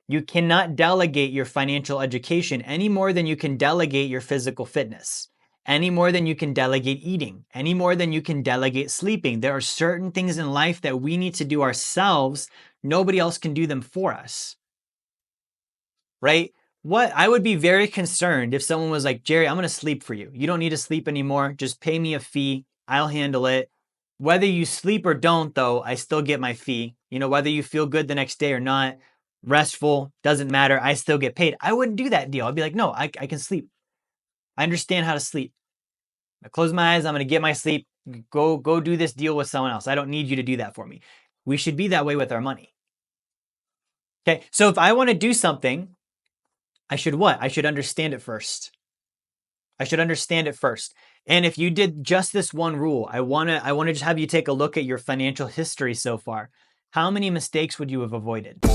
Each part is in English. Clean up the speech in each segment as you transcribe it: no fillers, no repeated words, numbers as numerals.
You cannot delegate your financial education any more than you can delegate your physical fitness, any more than you can delegate eating, any more than you can delegate sleeping. There are certain things in life that we need to do ourselves. Nobody else can do them for us, right? What I would be very concerned if someone was like, Jerry, I'm going to sleep for you. You don't need to sleep anymore. Just pay me a fee. I'll handle it. Whether you sleep or don't, though, I still get my fee. Whether you feel good the next day or not, restful, doesn't matter. I still get paid. I wouldn't do that deal. I'd be like, no, I can sleep. I understand how to sleep. I close my eyes. I'm going to get my sleep. Go do this deal with someone else. I don't need you to do that for me. We should be that way with our money. Okay. So if I want to do something, I should what? I should understand it first. I should understand it first. And if you did just this one rule, I want to just have you take a look at your financial history so far. How many mistakes would you have avoided?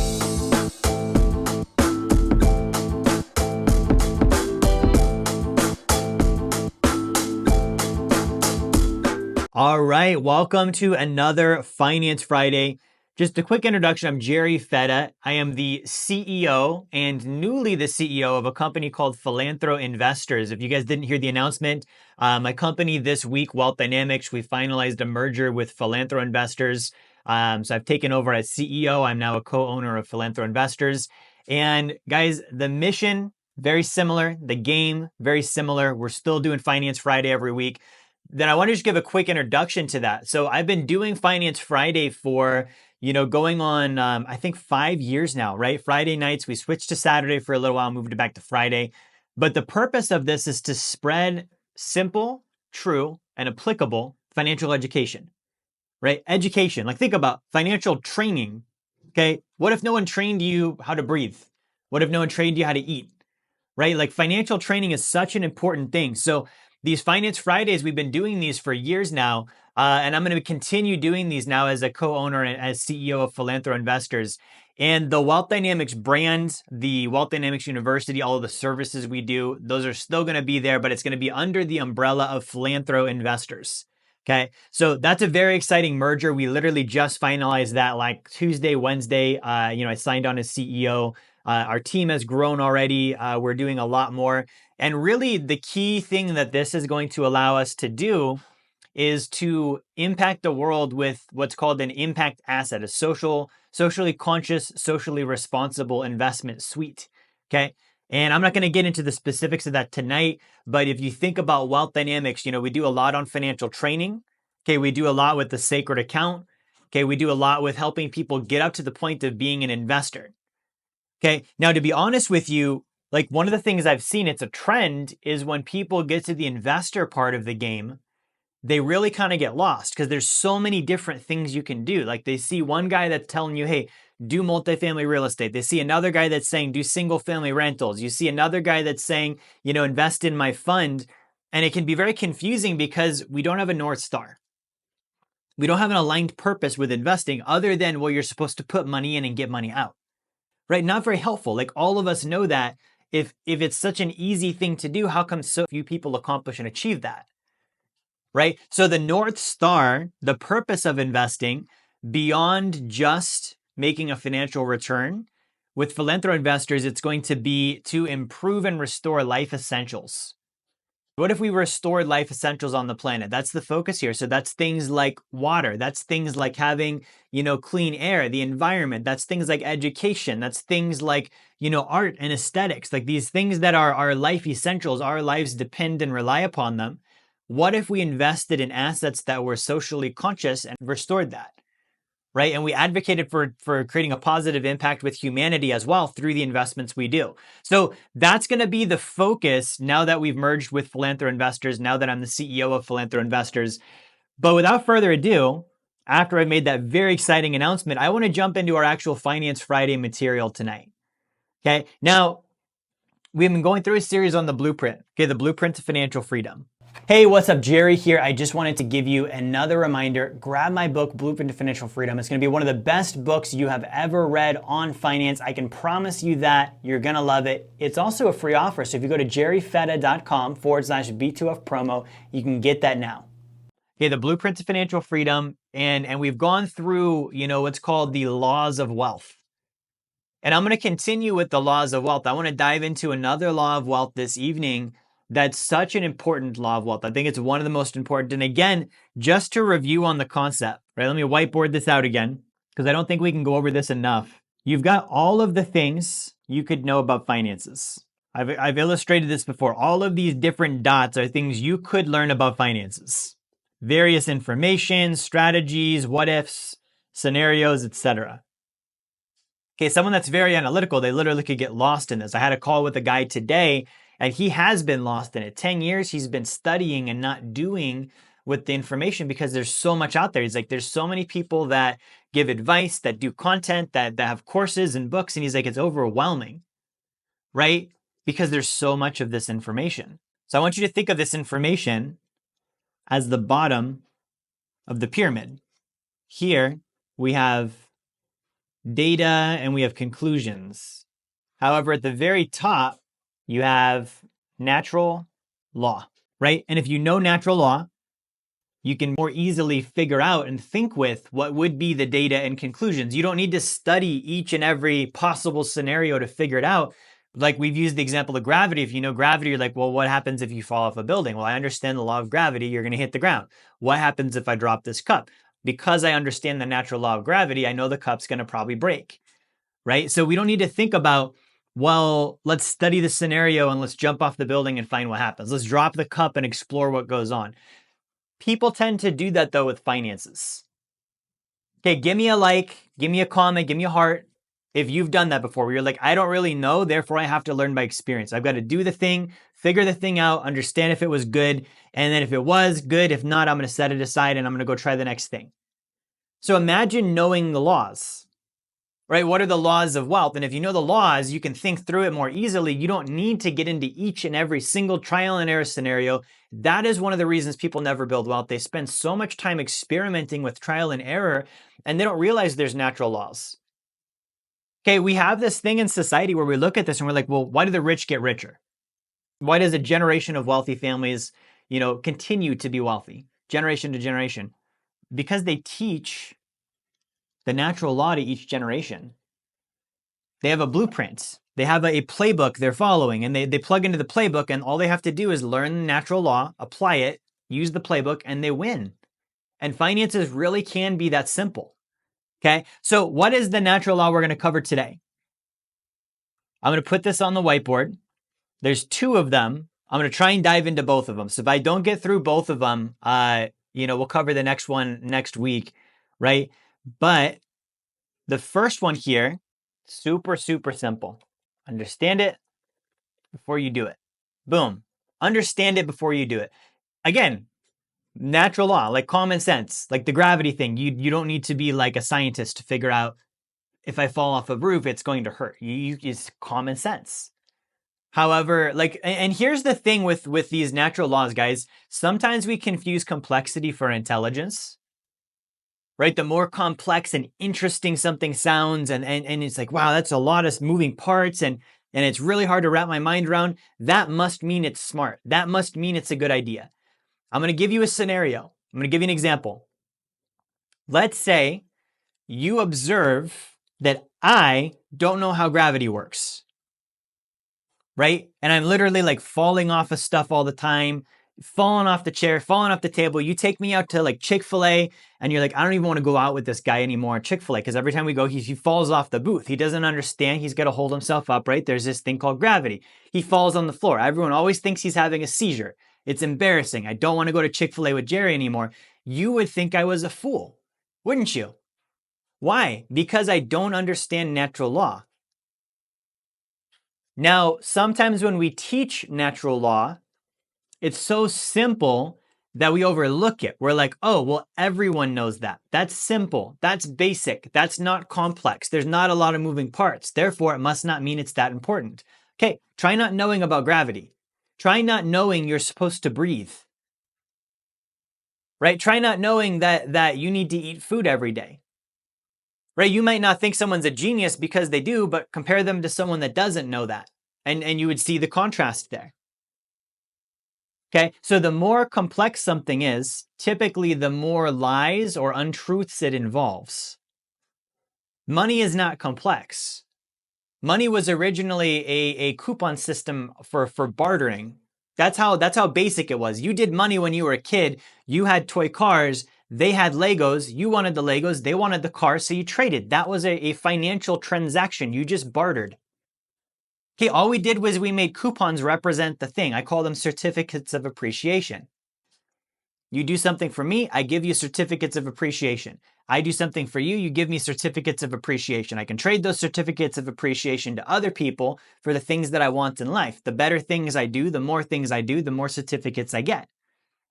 All right, welcome to another Finance Friday. Just a quick introduction, I'm Jerry Fetta. I am the CEO and newly the CEO of a company called Philanthro Investors. If you guys didn't hear the announcement, my company this week, Wealth Dynamics, we finalized a merger with Philanthro Investors. So I've taken over as CEO. I'm now a co-owner of Philanthro Investors. And guys, the mission, very similar. The game, very similar. We're still doing Finance Friday every week. Then I want to just give a quick introduction to that. So I've been doing Finance Friday for, going on, I think 5 years now, right? Friday nights, we switched to Saturday for a little while, moved it back to Friday. But the purpose of this is to spread simple, true, and applicable financial education, right? Education, like think about financial training, okay? What if no one trained you how to breathe? What if no one trained you how to eat, right? Like financial training is such an important thing. So these Finance Fridays, we've been doing these for years now, and I'm going to continue doing these now as a co-owner and as CEO of Philanthro Investors. And the Wealth Dynamics brand, the Wealth Dynamics University, all of the services we do, those are still going to be there, but it's going to be under the umbrella of Philanthro Investors. Okay, so that's a very exciting merger. We literally just finalized that like Tuesday, Wednesday. I signed on as CEO. Our team has grown already. We're doing a lot more. And really the key thing that this is going to allow us to do is to impact the world with what's called an impact asset, a socially conscious, socially responsible investment suite. Okay. And I'm not going to get into the specifics of that tonight, but if you think about Wealth Dynamics, we do a lot on financial training. Okay. We do a lot with the sacred account. Okay. We do a lot with helping people get up to the point of being an investor. Okay. Now, to be honest with you, like one of the things I've seen, it's a trend, is when people get to the investor part of the game, they really kind of get lost because there's so many different things you can do. Like they see one guy that's telling you, hey, do multifamily real estate. They see another guy that's saying, do single family rentals. You see another guy that's saying, invest in my fund. And it can be very confusing because we don't have a North Star. We don't have an aligned purpose with investing other than, well, you're supposed to put money in and get money out, right? Not very helpful. Like all of us know that. If it's such an easy thing to do, how come so few people accomplish and achieve that, right? So the North Star, the purpose of investing beyond just making a financial return, with Philanthro Investors, it's going to be to improve and restore life essentials. What if we restored life essentials on the planet? That's the focus here. So that's things like water. That's things like having, clean air, the environment. That's things like education. That's things like, art and aesthetics, like these things that are our life essentials. Our lives depend and rely upon them. What if we invested in assets that were socially conscious and restored that? Right? And we advocated for creating a positive impact with humanity as well through the investments we do. So that's going to be the focus now that we've merged with Philanthro Investors, now that I'm the CEO of Philanthro Investors. But without further ado, after I made that very exciting announcement, I want to jump into our actual Finance Friday material tonight. Okay. Now, we've been going through a series on the blueprint. Okay. The blueprint to financial freedom. Hey, what's up? Jerry here. I just wanted to give you another reminder. Grab my book, Blueprint to Financial Freedom. It's going to be one of the best books you have ever read on finance. I can promise you that. You're going to love it. It's also a free offer. So if you go to jerryfetta.com/B2F promo, you can get that now. Okay, the Blueprint to Financial Freedom. And we've gone through, what's called the laws of wealth. And I'm going to continue with the laws of wealth. I want to dive into another law of wealth this evening that's such an important law of wealth. I think it's one of the most important. And again, just to review on the concept, right? Let me whiteboard this out again because I don't think we can go over this enough. You've got all of the things you could know about finances. I've illustrated this before. All of these different dots are things you could learn about finances. Various information, strategies, what ifs, scenarios, etc. Okay, someone that's very analytical, they literally could get lost in this. I had a call with a guy today, and he has been lost in it. 10 years he's been studying and not doing with the information because there's so much out there. He's like, there's so many people that give advice, that do content, that have courses and books, and he's like, it's overwhelming, right? Because there's so much of this information. So I want you to think of this information as the bottom of the pyramid. Here we have data and we have conclusions. However, at the very top, you have natural law, right? And if you know natural law, you can more easily figure out and think with what would be the data and conclusions. You don't need to study each and every possible scenario to figure it out. Like we've used the example of gravity. If you know gravity, you're like, well, what happens if you fall off a building? Well, I understand the law of gravity. You're going to hit the ground. What happens if I drop this cup? Because I understand the natural law of gravity, I know the cup's going to probably break, right? So we don't need to think about, well, let's study the scenario and let's jump off the building and find what happens. Let's drop the cup and explore what goes on. People tend to do that though with finances. Okay, give me a like, give me a comment, give me a heart if you've done that before, where you're like, I don't really know, therefore I have to learn by experience. I've got to do the thing, figure the thing out, understand if it was good, and then if it was good, if not, I'm going to set it aside and I'm going to go try the next thing. So imagine knowing the laws, right? What are the laws of wealth? And if you know the laws, you can think through it more easily. You don't need to get into each and every single trial and error scenario. That is one of the reasons people never build wealth. They spend so much time experimenting with trial and error, and they don't realize there's natural laws. Okay, we have this thing in society where we look at this and we're like, well, why do the rich get richer? Why does a generation of wealthy families, continue to be wealthy, generation to generation? Because they teach the natural law to each generation. They have a blueprint. They have a playbook they're following, and they plug into the playbook, and all they have to do is learn the natural law, apply it, use the playbook, and they win. And finances really can be that simple. Okay, so what is the natural law we're going to cover today? I'm going to put this on the whiteboard. There's two of them. I'm going to try and dive into both of them. So if I don't get through both of them, we'll cover the next one next week, right? But the first one here, super, super simple. Understand it before you do it. Boom. Understand it before you do it. Again, natural law, like common sense, like the gravity thing. You don't need to be like a scientist to figure out if I fall off a roof, it's going to hurt. It's common sense. However, and here's the thing with these natural laws, guys. Sometimes we confuse complexity for intelligence, right? The more complex and interesting something sounds, and it's like, wow, that's a lot of moving parts, and it's really hard to wrap my mind around. That must mean it's smart. That must mean it's a good idea. I'm going to give you a scenario. I'm going to give you an example. Let's say you observe that I don't know how gravity works, right? And I'm literally like falling off of stuff all the time, falling off the chair, falling off the table. You take me out to like Chick-fil-A and you're like, I don't even want to go out with this guy anymore at Chick-fil-A because every time we go, he falls off the booth. He doesn't understand. He's got to hold himself up, right? There's this thing called gravity. He falls on the floor. Everyone always thinks he's having a seizure. It's embarrassing. I don't want to go to Chick-fil-A with Jerry anymore. You would think I was a fool, wouldn't you? Why? Because I don't understand natural law. Now, sometimes when we teach natural law, it's so simple that we overlook it. We're like, oh, well, everyone knows that. That's simple. That's basic. That's not complex. There's not a lot of moving parts. Therefore, it must not mean it's that important. Okay, try not knowing about gravity. Try not knowing you're supposed to breathe. Right? Try not knowing that you need to eat food every day. Right? You might not think someone's a genius because they do, but compare them to someone that doesn't know that. And you would see the contrast there. Okay, so the more complex something is, typically the more lies or untruths it involves. Money is not complex. Money was originally a coupon system for bartering. That's how basic it was. You did money when you were a kid. You had toy cars. They had Legos. You wanted the Legos. They wanted the car. So you traded. That was a financial transaction. You just bartered. Okay, all we did was we made coupons represent the thing. I call them certificates of appreciation. You do something for me, I give you certificates of appreciation. I do something for you, you give me certificates of appreciation. I can trade those certificates of appreciation to other people for the things that I want in life. The better things I do, the more things I do, the more certificates I get.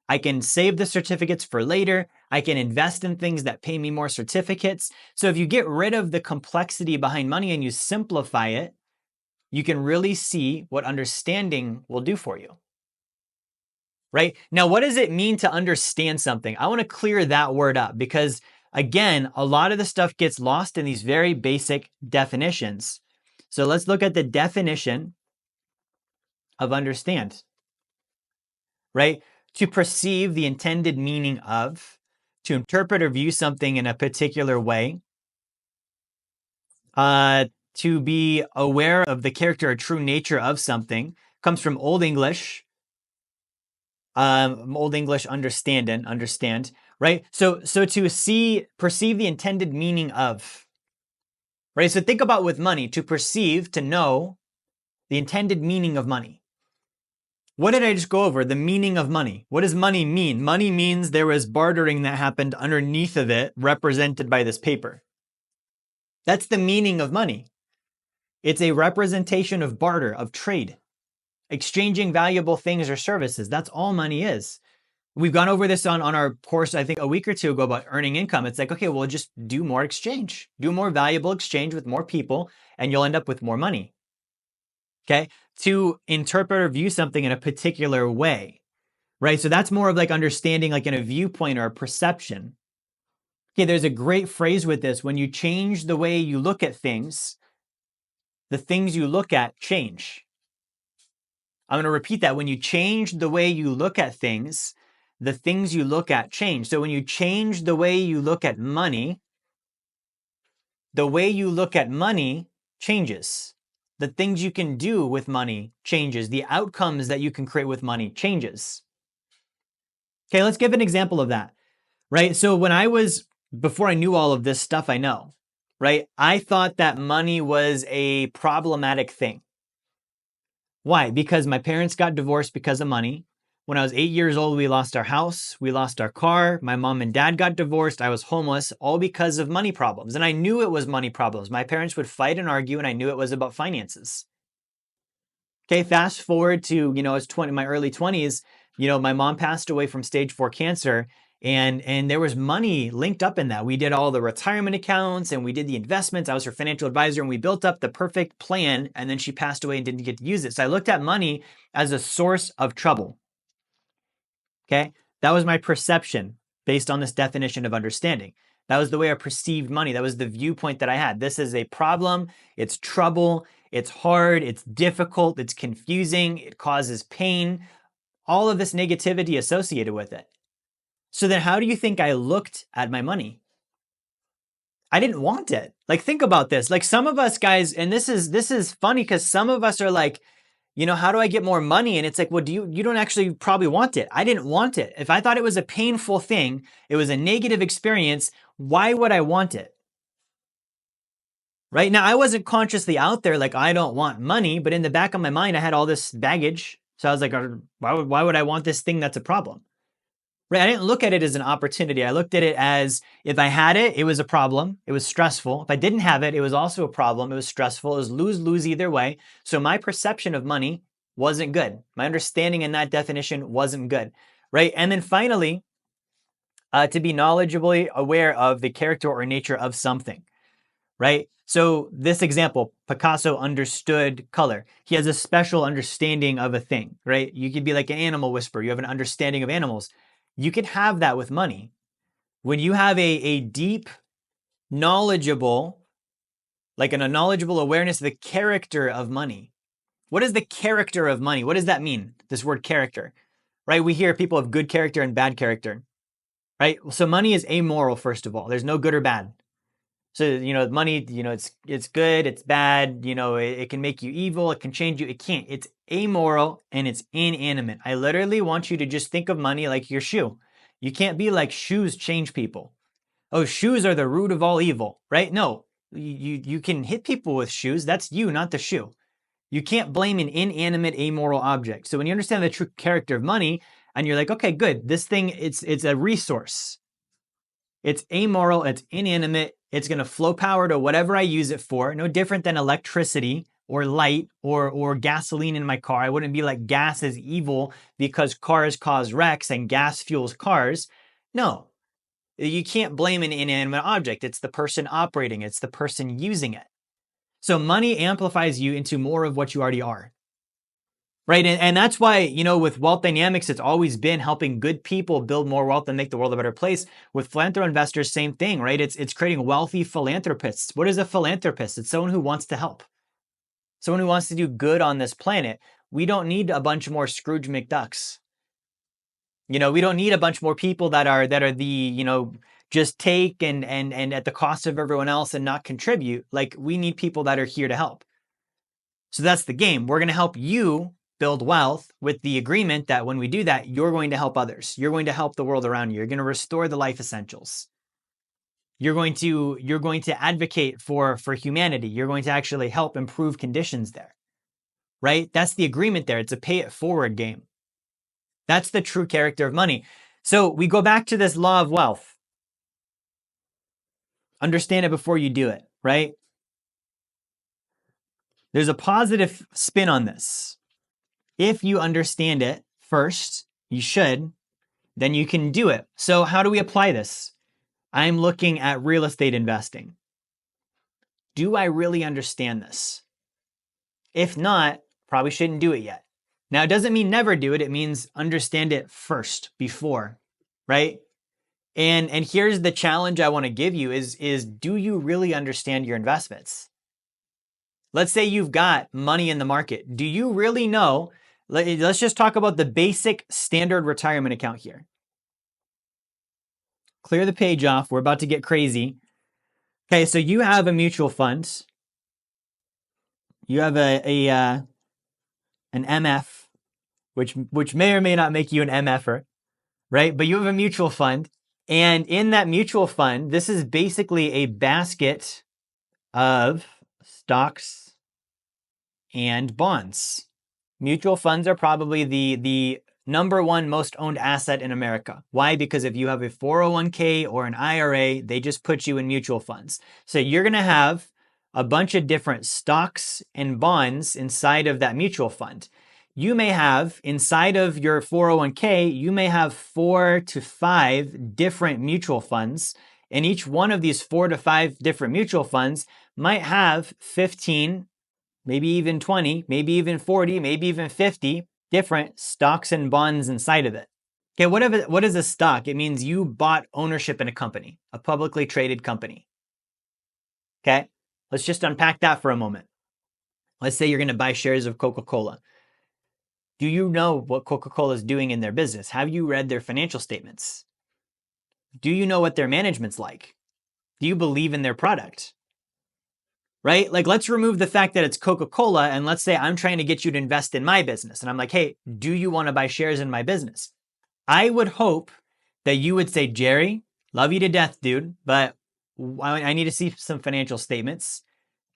I can save the certificates for later. I can invest in things that pay me more certificates. So if you get rid of the complexity behind money and you simplify it, you can really see what understanding will do for you. Right? Now, what does it mean to understand something? I want to clear that word up because, again, a lot of the stuff gets lost in these very basic definitions. So let's look at the definition of understand, right? To perceive the intended meaning of, to interpret or view something in a particular way, to be aware of the character or true nature of something, comes from Old English, understand, right? So to perceive the intended meaning of, right? So think about with money, to perceive, to know the intended meaning of money. What did I just go over? The meaning of money. What does money mean? Money means there was bartering that happened underneath of it, represented by this paper. That's the meaning of money. It's a representation of barter, of trade, exchanging valuable things or services. That's all money is. We've gone over this on our course, I think a week or two ago, about earning income. It's like, okay, well, just do more exchange, do more valuable exchange with more people, and you'll end up with more money. Okay. To interpret or view something in a particular way, right? So that's more of like understanding, like in a viewpoint or a perception. Okay. There's a great phrase with this. When you change the way you look at things, the things you look at change. I'm going to repeat that. When you change the way you look at things, the things you look at change. So when you change the way you look at money, the way you look at money changes. The things you can do with money changes. The outcomes that you can create with money changes. Okay, let's give an example of that, right? So before I knew all of this stuff I know, right? I thought that money was a problematic thing. Why? Because my parents got divorced because of money. When I was 8 years old, we lost our house, we lost our car, my mom and dad got divorced, I was homeless, all because of money problems. And I knew it was money problems. My parents would fight and argue, and I knew it was about finances. Okay, fast forward to, I was my early 20s, my mom passed away from stage 4 cancer, and there was money linked up in that. We did all the retirement accounts and we did the investments. I was her financial advisor and we built up the perfect plan, and then she passed away and didn't get to use it. So I looked at money as a source of trouble. Okay, that was my perception based on this definition of understanding. That was the way I perceived money. That was the viewpoint that I had. This is a problem. It's trouble. It's hard. It's difficult. It's confusing. It causes pain. All of this negativity associated with it. So then how do you think I looked at my money? I didn't want it. Like, think about this. Like, some of us guys, and this is funny because some of us are like, how do I get more money? And it's like, well, you don't actually probably want it. I didn't want it. If I thought it was a painful thing, it was a negative experience, why would I want it? Right now, I wasn't consciously out there like, I don't want money, but in the back of my mind, I had all this baggage. So I was like, why would I want this thing that's a problem? Right? I didn't look at it as an opportunity. I looked at it as, if I had it, it was a problem. It was stressful. If I didn't have it, it was also a problem. It was stressful. It was lose-lose either way. So my perception of money wasn't good. My understanding in that definition wasn't good. Right? And then finally, to be knowledgeably aware of the character or nature of something. Right? So this example, Picasso understood color. He has a special understanding of a thing, right? You could be like an animal whisperer. You have an understanding of animals. You can have that with money. When you have a deep, knowledgeable, like a knowledgeable awareness of the character of money. What is the character of money? What does that mean? This word character, right? We hear people have good character and bad character, right? So money is amoral, first of all. There's no good or bad. So, money, it's good, it's bad, it can make you evil, it can change you. It can't. It's amoral and it's inanimate. I literally want you to just think of money like your shoe. You can't be like shoes change people. Oh, shoes are the root of all evil, right? No, you can hit people with shoes. That's you, not the shoe. You can't blame an inanimate, amoral object. So when you understand the true character of money and you're like, okay, good, this thing, it's a resource. It's amoral, it's inanimate, it's going to flow power to whatever I use it for. No different than electricity or light or gasoline in my car. I wouldn't be like gas is evil because cars cause wrecks and gas fuels cars. No, you can't blame an inanimate object. It's the person operating, it's the person using it. So money amplifies you into more of what you already are. Right. And that's why, with wealth dynamics, it's always been helping good people build more wealth and make the world a better place. With philanthro investors, same thing, right? It's creating wealthy philanthropists. What is a philanthropist? It's someone who wants to help, someone who wants to do good on this planet. We don't need a bunch more Scrooge McDucks. We don't need a bunch more people that are the, just take and at the cost of everyone else and not contribute. Like, we need people that are here to help. So that's the game. We're going to help you build wealth with the agreement that when we do that, you're going to help others. You're going to help the world around you. You're going to restore the life essentials. You're going to advocate for humanity. You're going to actually help improve conditions there, right? That's the agreement there. It's a pay it forward game. That's the true character of money. So we go back to this law of wealth. Understand it before you do it, right? There's a positive spin on this. If you understand it first, you should, then you can do it. So how do we apply this? I'm looking at real estate investing. Do I really understand this? If not, probably shouldn't do it yet. Now, it doesn't mean never do it. It means understand it first, before, right? And here's the challenge I want to give you is do you really understand your investments? Let's say you've got money in the market. Do you really know? Let's just talk about the basic standard retirement account here. Clear the page off. We're about to get crazy. Okay, so you have a mutual fund. You have an MF, which may or may not make you an MFer, right? But you have a mutual fund. And in that mutual fund, this is basically a basket of stocks and bonds. Mutual funds are probably the number one most owned asset in America. Why? Because if you have a 401k or an IRA, they just put you in mutual funds. So you're going to have a bunch of different stocks and bonds inside of that mutual fund. You may have, inside of your 401k, you may have 4 to 5 different mutual funds. And each one of these 4 to 5 different mutual funds might have 15, maybe even 20, maybe even 40, maybe even 50 different stocks and bonds inside of it. Okay, what is a stock? It means you bought ownership in a company, a publicly traded company. Okay, let's just unpack that for a moment. Let's say you're going to buy shares of Coca-Cola. Do you know what Coca-Cola is doing in their business? Have you read their financial statements? Do you know what their management's like? Do you believe in their product? Right? Like, let's remove the fact that it's Coca-Cola and let's say I'm trying to get you to invest in my business. And I'm like, hey, do you want to buy shares in my business? I would hope that you would say, Jerry, love you to death, dude, but I need to see some financial statements.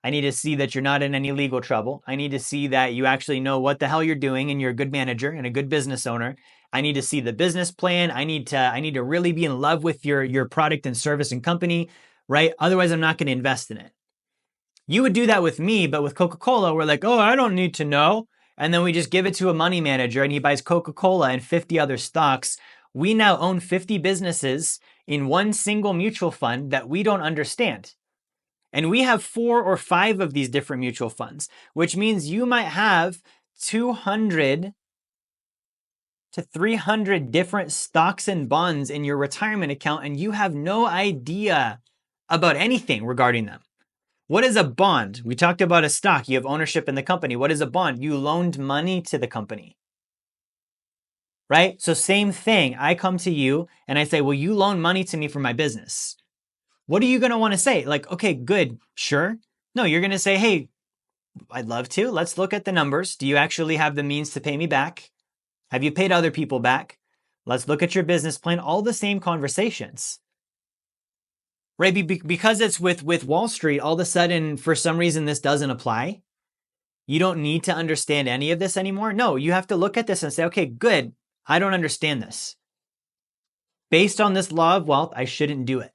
I need to see that you're not in any legal trouble. I need to see that you actually know what the hell you're doing and you're a good manager and a good business owner. I need to see the business plan. I need to really be in love with your product and service and company, right? Otherwise, I'm not going to invest in it. You would do that with me, but with Coca-Cola, we're like, oh, I don't need to know. And then we just give it to a money manager and he buys Coca-Cola and 50 other stocks. We now own 50 businesses in one single mutual fund that we don't understand. And we have 4 or 5 of these different mutual funds, which means you might have 200 to 300 different stocks and bonds in your retirement account, and you have no idea about anything regarding them. What is a bond? We talked about a stock. You have ownership in the company. What is a bond? You loaned money to the company, right? So same thing. I come to you and I say, well, you loan money to me for my business. What are you going to want to say? Like, okay, good, sure. No, you're going to say, hey, I'd love to. Let's look at the numbers. Do you actually have the means to pay me back? Have you paid other people back? Let's look at your business plan. All the same conversations. Right? Because it's with Wall Street, all of a sudden, for some reason, this doesn't apply. You don't need to understand any of this anymore. No, you have to look at this and say, okay, good. I don't understand this. Based on this law of wealth, I shouldn't do it.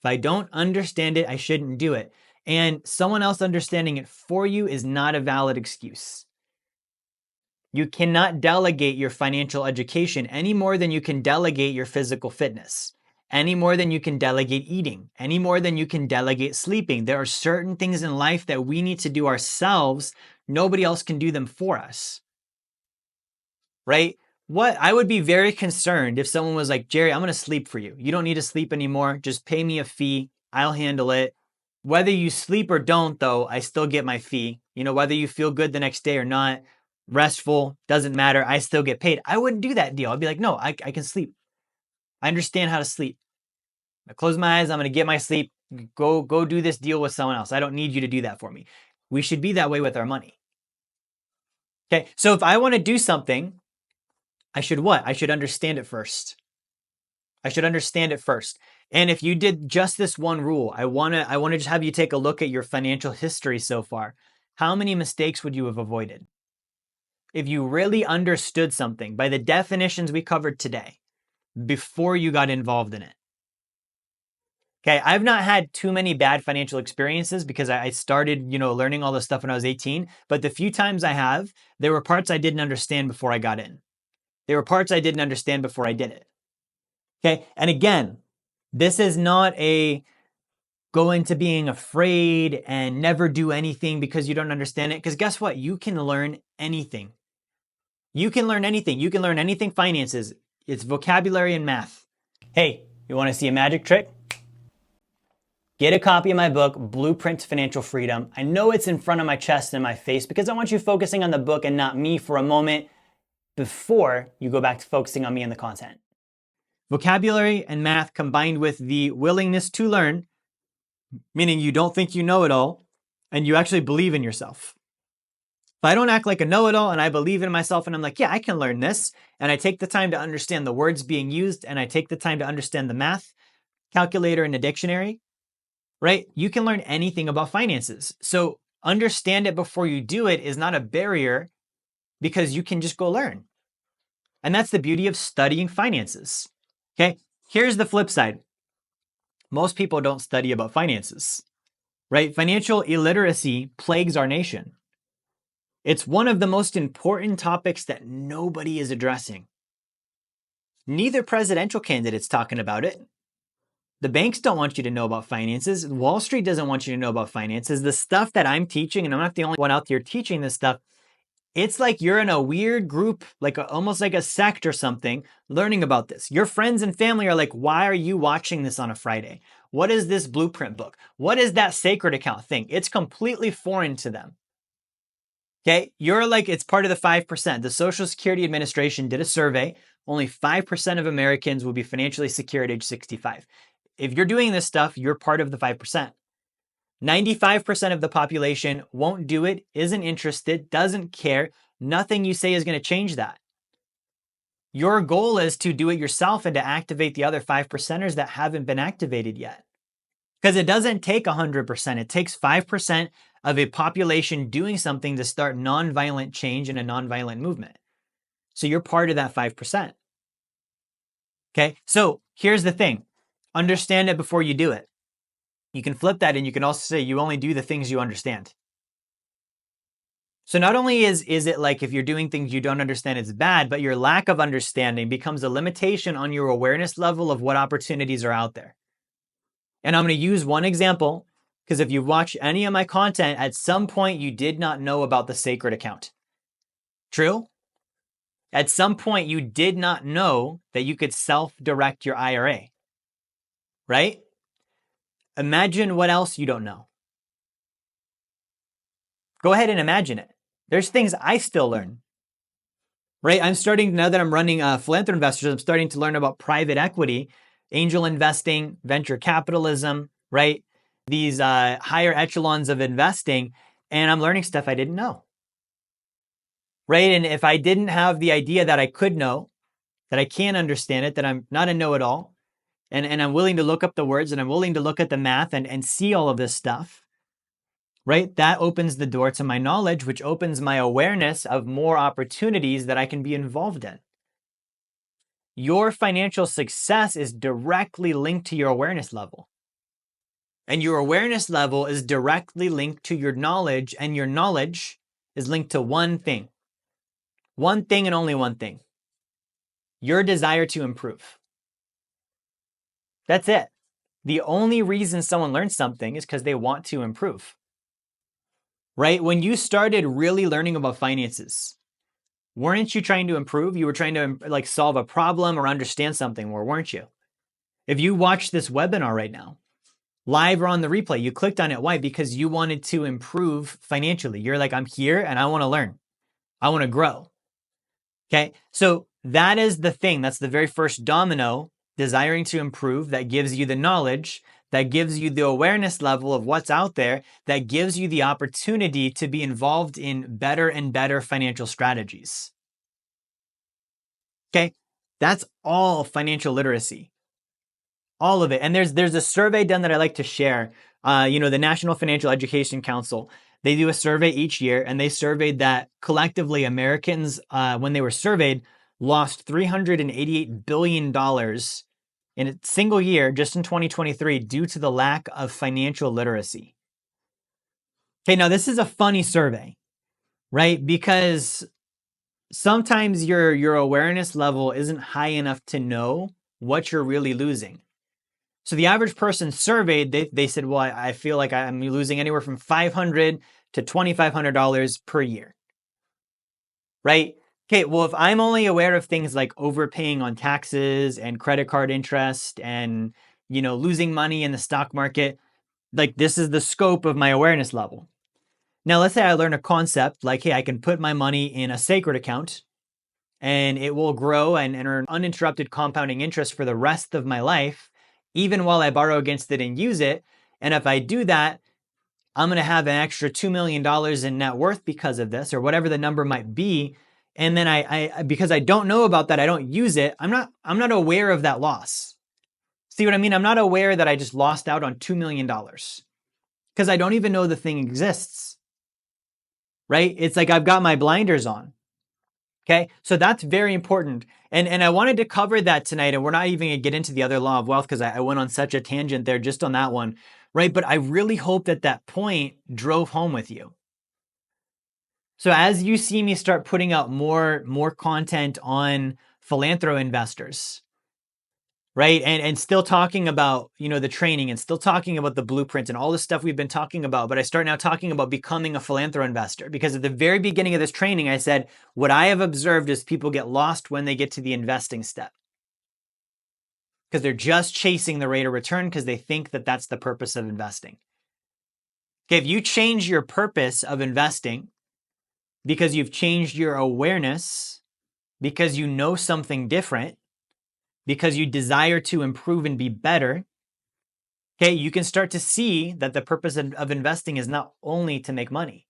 If I don't understand it, I shouldn't do it. And someone else understanding it for you is not a valid excuse. You cannot delegate your financial education any more than you can delegate your physical fitness, any more than you can delegate eating, any more than you can delegate sleeping. There are certain things in life that we need to do ourselves. Nobody else can do them for us, right? What I would be very concerned if someone was like, Jerry, I'm going to sleep for you. You don't need to sleep anymore. Just pay me a fee. I'll handle it. Whether you sleep or don't, though, I still get my fee. You know, whether you feel good the next day or not, restful, doesn't matter. I still get paid. I wouldn't do that deal. I'd be like, no, I can sleep. I understand how to sleep. I close my eyes. I'm going to get my sleep. Go do this deal with someone else. I don't need you to do that for me. We should be that way with our money. Okay. So if I want to do something, I should what? I should understand it first. I should understand it first. And if you did just this one rule, I want to just have you take a look at your financial history so far. How many mistakes would you have avoided? If you really understood something by the definitions we covered today before you got involved in it. Okay, I've not had too many bad financial experiences because I started, learning all this stuff when I was 18, but the few times I have, there were parts I didn't understand before I got in. There were parts I didn't understand before I did it. Okay, and again, this is not a go into being afraid and never do anything because you don't understand it. Because guess what? You can learn anything. You can learn anything. You can learn anything finances. It's vocabulary and math. Hey, you want to see a magic trick? Get a copy of my book, Blueprint to Financial Freedom. I know it's in front of my chest and my face because I want you focusing on the book and not me for a moment before you go back to focusing on me and the content. Vocabulary and math combined with the willingness to learn, meaning you don't think you know it all and you actually believe in yourself. If I don't act like a know-it-all and I believe in myself and I'm like, yeah, I can learn this, and I take the time to understand the words being used and I take the time to understand the math calculator in the dictionary, right? You can learn anything about finances. So understand it before you do it is not a barrier because you can just go learn. And that's the beauty of studying finances. Okay, here's the flip side. Most people don't study about finances, right? Financial illiteracy plagues our nation. It's one of the most important topics that nobody is addressing. Neither presidential candidate's talking about it. The banks don't want you to know about finances. Wall Street doesn't want you to know about finances. The stuff that I'm teaching, and I'm not the only one out there teaching this stuff, it's like you're in a weird group, almost like a sect or something, learning about this. Your friends and family are like, why are you watching this on a Friday? What is this blueprint book? What is that sacred account thing? It's completely foreign to them. Okay, you're like, it's part of the 5%. The Social Security Administration did a survey. Only 5% of Americans will be financially secure at age 65. If you're doing this stuff, you're part of the 5%. 95% of the population won't do it, isn't interested, doesn't care. Nothing you say is going to change that. Your goal is to do it yourself and to activate the other 5%ers that haven't been activated yet. Because it doesn't take 100%. It takes 5% of a population doing something to start nonviolent change in a nonviolent movement. So you're part of that 5%. Okay, so here's the thing. Understand it before you do it. You can flip that and you can also say you only do the things you understand. So not only is it like if you're doing things you don't understand, it's bad, but your lack of understanding becomes a limitation on your awareness level of what opportunities are out there. And I'm going to use one example because if you watch any of my content, at some point you did not know about the sacred account. True? At some point you did not know that you could self-direct your IRA. Right? Imagine what else you don't know. Go ahead and imagine it. There's things I still learn. Right? I'm starting, now that I'm running Philanthro Investors, I'm starting to learn about private equity, angel investing, venture capitalism, right? These higher echelons of investing, and I'm learning stuff I didn't know, right? And if I didn't have the idea that I could know, that I can understand it, that I'm not a know-it-all, and I'm willing to look up the words and I'm willing to look at the math and see all of this stuff, right? That opens the door to my knowledge, which opens my awareness of more opportunities that I can be involved in. Your financial success is directly linked to your awareness level. And your awareness level is directly linked to your knowledge, and your knowledge is linked to one thing and only one thing: your desire to improve. That's it. The only reason someone learns something is because they want to improve, right? When you started really learning about finances, weren't you trying to improve? You were trying to like solve a problem or understand something more, weren't you? If you watch this webinar right now, live or on the replay, you clicked on it. Why? Because you wanted to improve financially. You're like, I'm here and I want to learn. I want to grow. Okay. So that is the thing. That's the very first domino: desiring to improve. That gives you the knowledge, that gives you the awareness level of what's out there, that gives you the opportunity to be involved in better and better financial strategies. Okay. That's all financial literacy. All of it. And there's a survey done that I like to share. The National Financial Education Council, they do a survey each year, and they surveyed that collectively Americans, when they were surveyed, lost $388 billion in a single year, just in 2023, due to the lack of financial literacy. Okay, now this is a funny survey, right? Because sometimes your awareness level isn't high enough to know what you're really losing. So the average person surveyed, they said, well, I feel like I'm losing anywhere from $500 to $2,500 per year, right? Okay, well, if I'm only aware of things like overpaying on taxes and credit card interest and, losing money in the stock market, like this is the scope of my awareness level. Now, let's say I learn a concept like, hey, I can put my money in a sacred account and it will grow and earn uninterrupted compounding interest for the rest of my life, even while I borrow against it and use it. And if I do that, I'm going to have an extra $2 million in net worth because of this, or whatever the number might be. And then I because I don't know about that, I don't use it. I'm not aware of that loss. See what I mean? I'm not aware that I just lost out on $2 million because I don't even know the thing exists, right? It's like I've got my blinders on. Okay, so that's very important. And I wanted to cover that tonight, and we're not even gonna get into the other law of wealth because I went on such a tangent there just on that one, right? But I really hope that point drove home with you. So as you see me start putting out more content on philanthro investors, right? And still talking about, the training, and still talking about the blueprint and all the stuff we've been talking about. But I start now talking about becoming a philanthro investor, because at the very beginning of this training, I said, what I have observed is people get lost when they get to the investing step, because they're just chasing the rate of return because they think that that's the purpose of investing. Okay, if you change your purpose of investing because you've changed your awareness, because you know something different, because you desire to improve and be better, okay, you can start to see that the purpose of investing is not only to make money.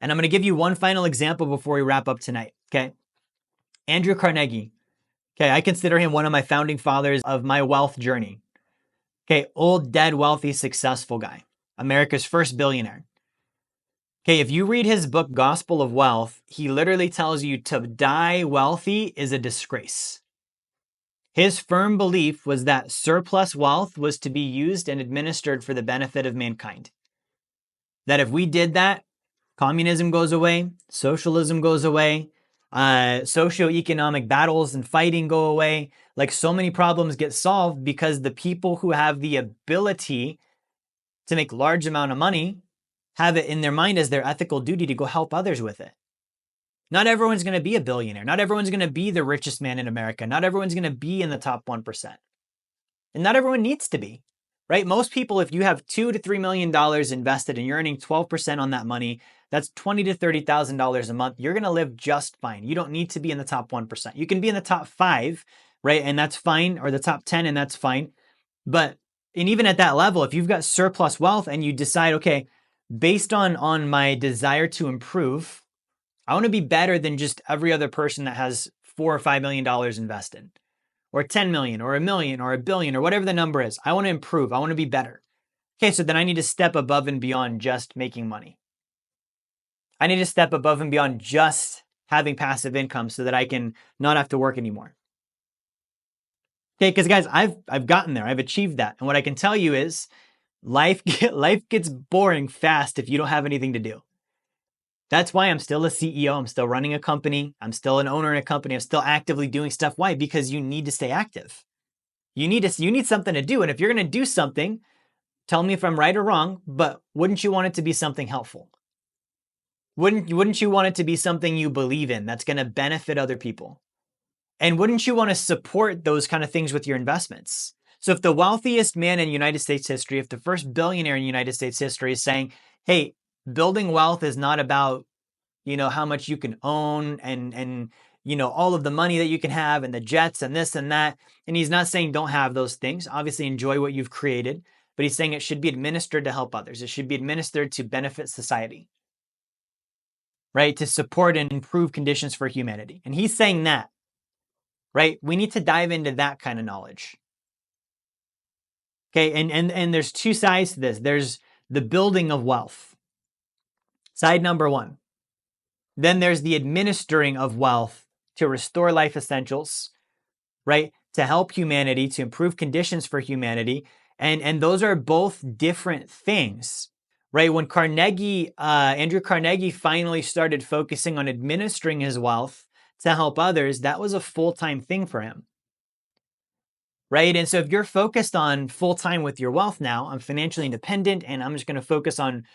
And I'm going to give you one final example before we wrap up tonight, okay? Andrew Carnegie, okay, I consider him one of my founding fathers of my wealth journey. Okay, old, dead, wealthy, successful guy, America's first billionaire. Okay, if you read his book, Gospel of Wealth, he literally tells you to die wealthy is a disgrace. His firm belief was that surplus wealth was to be used and administered for the benefit of mankind. That if we did that, communism goes away, socialism goes away, socioeconomic battles and fighting go away. Like, so many problems get solved because the people who have the ability to make large amount of money have it in their mind as their ethical duty to go help others with it. Not everyone's going to be a billionaire. Not everyone's going to be the richest man in America. Not everyone's going to be in the top 1%. And not everyone needs to be, right? Most people, if you have $2 to $3 million invested and you're earning 12% on that money, that's $20,000 to $30,000 a month. You're going to live just fine. You don't need to be in the top 1%. You can be in the top 5, right? And that's fine, or the top 10, and that's fine. But And even at that level, if you've got surplus wealth and you decide, okay, based on my desire to improve, I want to be better than just every other person that has $4 or $5 million invested, or 10 million, or a million, or a billion, or whatever the number is. I want to improve. I want to be better. Okay, so then I need to step above and beyond just making money. I need to step above and beyond just having passive income so that I can not have to work anymore. Okay, because guys, I've gotten there. I've achieved that. And what I can tell you is life gets boring fast if you don't have anything to do. That's why I'm still a CEO. I'm still running a company. I'm still an owner in a company. I'm still actively doing stuff. Why? Because you need to stay active. You need something to do. And if you're going to do something, tell me if I'm right or wrong, but wouldn't you want it to be something helpful? Wouldn't you want it to be something you believe in that's going to benefit other people? And wouldn't you want to support those kind of things with your investments? So if the wealthiest man in United States history, if the first billionaire in United States history is saying, hey, building wealth is not about, how much you can own and all of the money that you can have and the jets and this and that. And he's not saying don't have those things. Obviously enjoy what you've created, but he's saying it should be administered to help others. It should be administered to benefit society, right? To support and improve conditions for humanity. And he's saying that, right? We need to dive into that kind of knowledge. Okay, and there's two sides to this. There's the building of wealth, side number one. Then there's the administering of wealth to restore life essentials, right? To help humanity, to improve conditions for humanity. And those are both different things, right? When Andrew Carnegie finally started focusing on administering his wealth to help others, that was a full-time thing for him, right? And so if you're focused on full-time with your wealth now, I'm financially independent and I'm just going to focus on,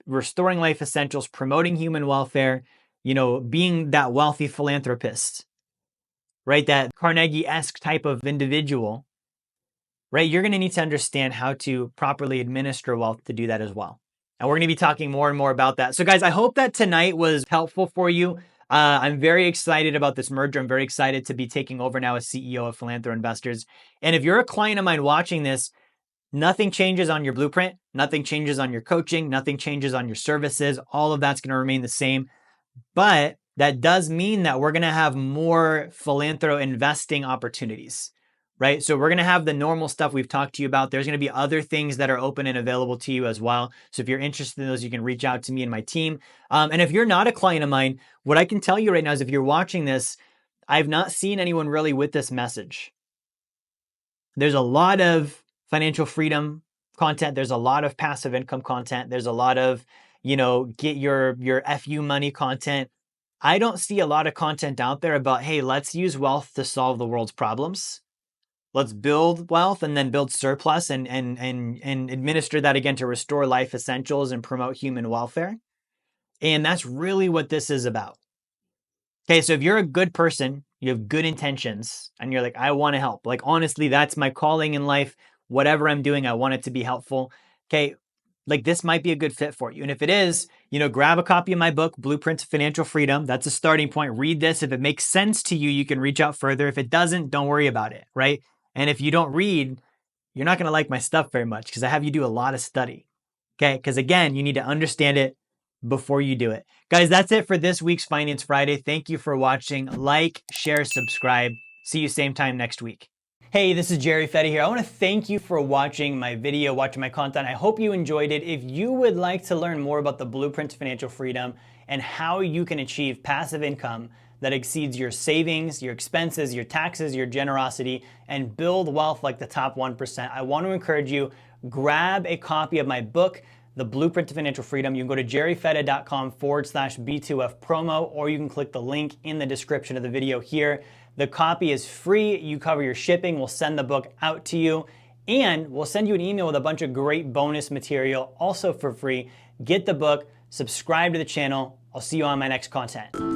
restoring life essentials, promoting human welfare, being that wealthy philanthropist, right? That Carnegie-esque type of individual, right? You're going to need to understand how to properly administer wealth to do that as well. And we're going to be talking more and more about that. So guys, I hope that tonight was helpful for you. I'm very excited about this merger. I'm very excited to be taking over now as CEO of Philanthro Investors. And if you're a client of mine watching this, nothing changes on your blueprint, nothing changes on your coaching, nothing changes on your services. All of that's going to remain the same. But that does mean that we're going to have more Philanthro investing opportunities, right? So we're going to have the normal stuff we've talked to you about. There's going to be other things that are open and available to you as well. So if you're interested in those, you can reach out to me and my team. And if you're not a client of mine, what I can tell you right now is if you're watching this, I've not seen anyone really with this message. There's a lot of financial freedom content. There's a lot of passive income content. There's a lot of, get your FU money content. I don't see a lot of content out there about, hey, let's use wealth to solve the world's problems. Let's build wealth and then build surplus and administer that again to restore life essentials and promote human welfare. And that's really what this is about. Okay, so if you're a good person, you have good intentions, and you're like, I want to help. Like, honestly, that's my calling in life. Whatever I'm doing, I want it to be helpful. Okay, like this might be a good fit for you. And if it is, grab a copy of my book, Blueprint to Financial Freedom. That's a starting point. Read this. If it makes sense to you, you can reach out further. If it doesn't, don't worry about it, right? And if you don't read, you're not going to like my stuff very much because I have you do a lot of study. Okay, because again, you need to understand it before you do it. Guys, that's it for this week's Finance Friday. Thank you for watching. Like, share, subscribe. See you same time next week. Hey, this is Jerry Fetta here. I want to thank you for watching my video, watching my content. I hope you enjoyed it. If you would like to learn more about the Blueprint to Financial Freedom and how you can achieve passive income that exceeds your savings, your expenses, your taxes, your generosity, and build wealth like the top 1%, I want to encourage you, grab a copy of my book, The Blueprint to Financial Freedom. You can go to jerryfetta.com/B2F promo, or you can click the link in the description of the video here. The copy is free. You cover your shipping. We'll send the book out to you, and we'll send you an email with a bunch of great bonus material also for free. Get the book, subscribe to the channel. I'll see you on my next content.